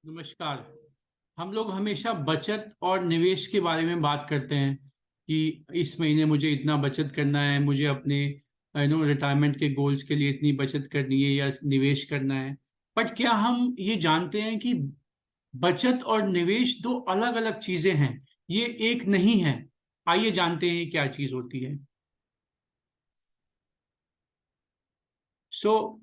नमस्कार। हम लोग हमेशा बचत और निवेश के बारे में बात करते हैं कि इस महीने मुझे इतना बचत करना है, मुझे अपने रिटायरमेंट के गोल्स के लिए इतनी बचत करनी है या निवेश करना है। बट क्या हम ये जानते हैं कि बचत और निवेश दो अलग अलग चीजें हैं, ये एक नहीं है। आइए जानते हैं ये क्या चीज होती है। सो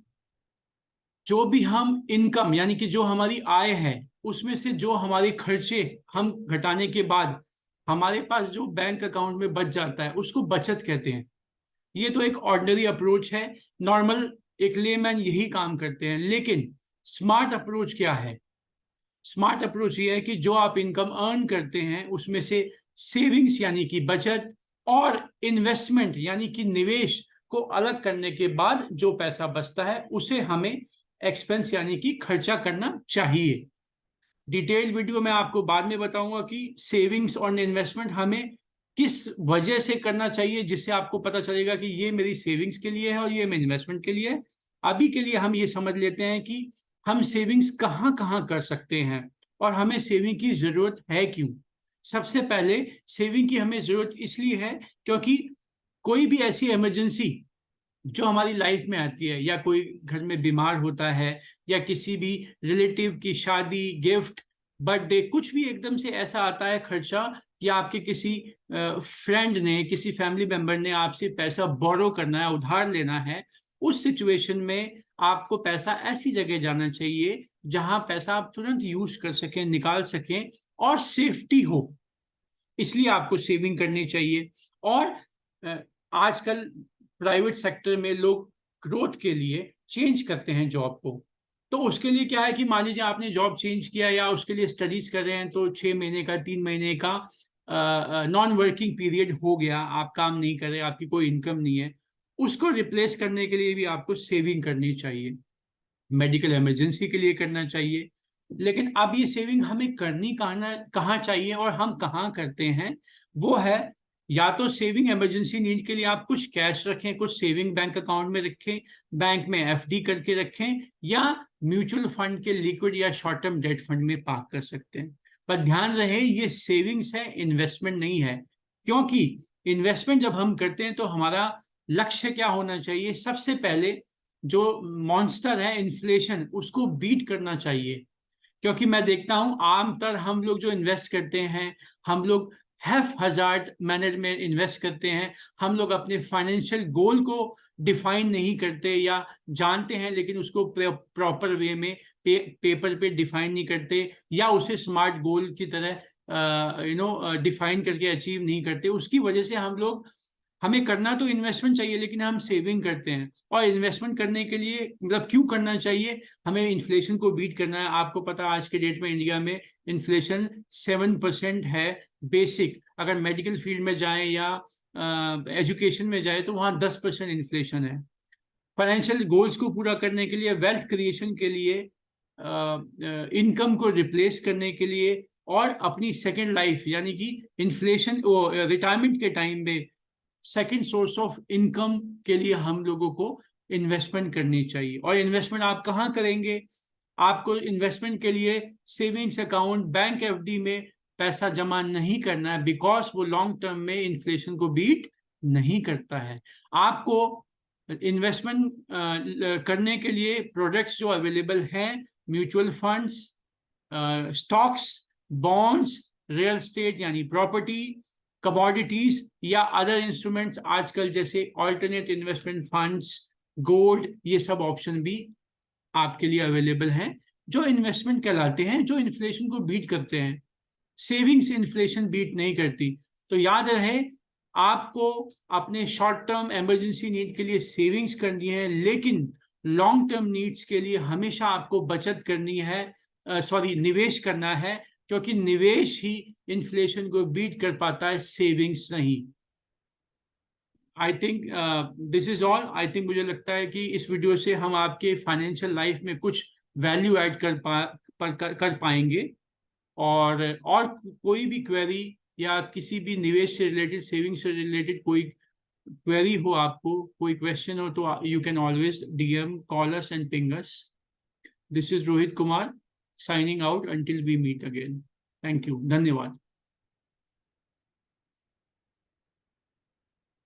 जो भी हम इनकम यानी कि जो हमारी आय है उसमें से जो हमारे खर्चे हम घटाने के बाद हमारे पास जो बैंक अकाउंट में बच जाता है उसको बचत कहते हैं। ये तो एक ऑर्डिनरी अप्रोच है। नॉर्मल एक लेमैन यही काम करते हैं, लेकिन स्मार्ट अप्रोच क्या है? स्मार्ट अप्रोच ये है कि जो आप इनकम अर्न करते हैं उसमें से सेविंग्स यानी कि बचत और इन्वेस्टमेंट यानी कि निवेश को अलग करने के बाद जो पैसा बचता है उसे हमें एक्सपेंस यानी कि खर्चा करना चाहिए। डिटेल्ड वीडियो में आपको बाद में बताऊंगा कि सेविंग्स और इन्वेस्टमेंट हमें किस वजह से करना चाहिए, जिससे आपको पता चलेगा कि ये मेरी सेविंग्स के लिए है और ये मेरी इन्वेस्टमेंट के लिए है। अभी के लिए हम ये समझ लेते हैं कि हम सेविंग्स कहाँ कहाँ कर सकते हैं और हमें सेविंग की जरूरत है क्यों। सबसे पहले सेविंग की हमें जरूरत इसलिए है क्योंकि कोई भी ऐसी इमरजेंसी जो हमारी लाइफ में आती है, या कोई घर में बीमार होता है, या किसी भी रिलेटिव की शादी, गिफ्ट, बर्थडे, कुछ भी एकदम से ऐसा आता है खर्चा, या आपके किसी फ्रेंड ने, किसी फैमिली मेंबर ने आपसे पैसा बोरो करना है, उधार लेना है। उस सिचुएशन में आपको पैसा ऐसी जगह जाना चाहिए जहां पैसा आप तुरंत यूज कर सकें, निकाल सकें और सेफ्टी हो। इसलिए आपको सेविंग करनी चाहिए। और आजकल प्राइवेट सेक्टर में लोग ग्रोथ के लिए चेंज करते हैं जॉब को। तो उसके लिए क्या है कि मान लीजिए आपने जॉब चेंज किया या उसके लिए स्टडीज कर रहे हैं, तो 6 महीने का, 3 महीने का नॉन वर्किंग पीरियड हो गया, आप काम नहीं कर रहे, आपकी कोई इनकम नहीं है। उसको रिप्लेस करने के लिए भी आपको सेविंग करनी चाहिए। मेडिकल इमरजेंसी के लिए करना चाहिए। लेकिन अब ये सेविंग हमें करनी कहाँ चाहिए और हम कहाँ करते हैं, वो है या तो सेविंग इमरजेंसी नीड के लिए आप कुछ कैश रखें, कुछ सेविंग बैंक अकाउंट में रखें, बैंक में एफडी करके रखें, या म्यूचुअल फंड के लिक्विड या शॉर्ट टर्म डेट फंड में पार्क कर सकते हैं। पर ध्यान रहे ये सेविंग्स है, इन्वेस्टमेंट नहीं है। क्योंकि इन्वेस्टमेंट जब हम करते हैं तो हमारा लक्ष्य क्या होना चाहिए? सबसे पहले जो मॉन्स्टर है इन्फ्लेशन, उसको बीट करना चाहिए। क्योंकि मैं देखता हूं आमतौर हम लोग जो इन्वेस्ट करते हैं, हम लोग हैफ हजार्ड मैनर में इन्वेस्ट करते हैं। हम लोग अपने फाइनेंशियल गोल को डिफाइन नहीं करते, या जानते हैं लेकिन उसको प्रॉपर वे में पेपर पे डिफाइन नहीं करते, या उसे स्मार्ट गोल की तरह डिफाइन करके अचीव नहीं करते। उसकी वजह से हम लोग, हमें करना तो इन्वेस्टमेंट चाहिए लेकिन हम सेविंग करते हैं। और इन्वेस्टमेंट करने के लिए मतलब क्यों करना चाहिए? हमें इन्फ्लेशन को बीट करना है। आपको पता है आज के डेट में इंडिया में इन्फ्लेशन 7% है बेसिक। अगर मेडिकल फील्ड में जाए या एजुकेशन में जाए तो वहाँ 10% इन्फ्लेशन है। फाइनेंशियल गोल्स को पूरा करने के लिए, वेल्थ क्रिएशन के लिए, इनकम को रिप्लेस करने के लिए, और अपनी सेकेंड लाइफ यानी कि इन्फ्लेशन रिटायरमेंट के टाइम में सेकंड सोर्स ऑफ इनकम के लिए हम लोगों को इन्वेस्टमेंट करनी चाहिए। और इन्वेस्टमेंट आप कहाँ करेंगे? आपको इन्वेस्टमेंट के लिए सेविंग्स अकाउंट, बैंक एफडी में पैसा जमा नहीं करना है, बिकॉज वो लॉन्ग टर्म में इन्फ्लेशन को बीट नहीं करता है। आपको इन्वेस्टमेंट करने के लिए प्रोडक्ट्स जो अवेलेबल हैं, mutual funds, stocks, bonds, real estate यानी प्रॉपर्टी, कमोडिटीज, या अदर इंस्ट्रूमेंट्स आजकल जैसे ऑल्टरनेट इन्वेस्टमेंट फंड्स, गोल्ड, ये सब ऑप्शन भी आपके लिए अवेलेबल हैं जो इन्वेस्टमेंट कहलाते हैं, जो इन्फ्लेशन को बीट करते हैं। सेविंग्स इन्फ्लेशन बीट नहीं करती। तो याद रहे, आपको अपने शॉर्ट टर्म इमरजेंसी नीड के लिए सेविंग्स करनी है, लेकिन लॉन्ग टर्म नीड्स के लिए हमेशा आपको बचत करनी है, निवेश करना है। क्योंकि निवेश ही इन्फ्लेशन को बीट कर पाता है, सेविंग्स नहीं। I think this is all. I think मुझे लगता है कि इस वीडियो से हम आपके फाइनेंशियल लाइफ में कुछ वैल्यू ऐड कर पाएंगे। और कोई भी क्वेरी या किसी भी निवेश से रिलेटेड, सेविंग से रिलेटेड कोई क्वेरी हो, आपको कोई क्वेश्चन हो, तो you can always DM, call us and ping us. This is Rohit Kumar. Signing out until we meet again. Thank you, धन्यवाद।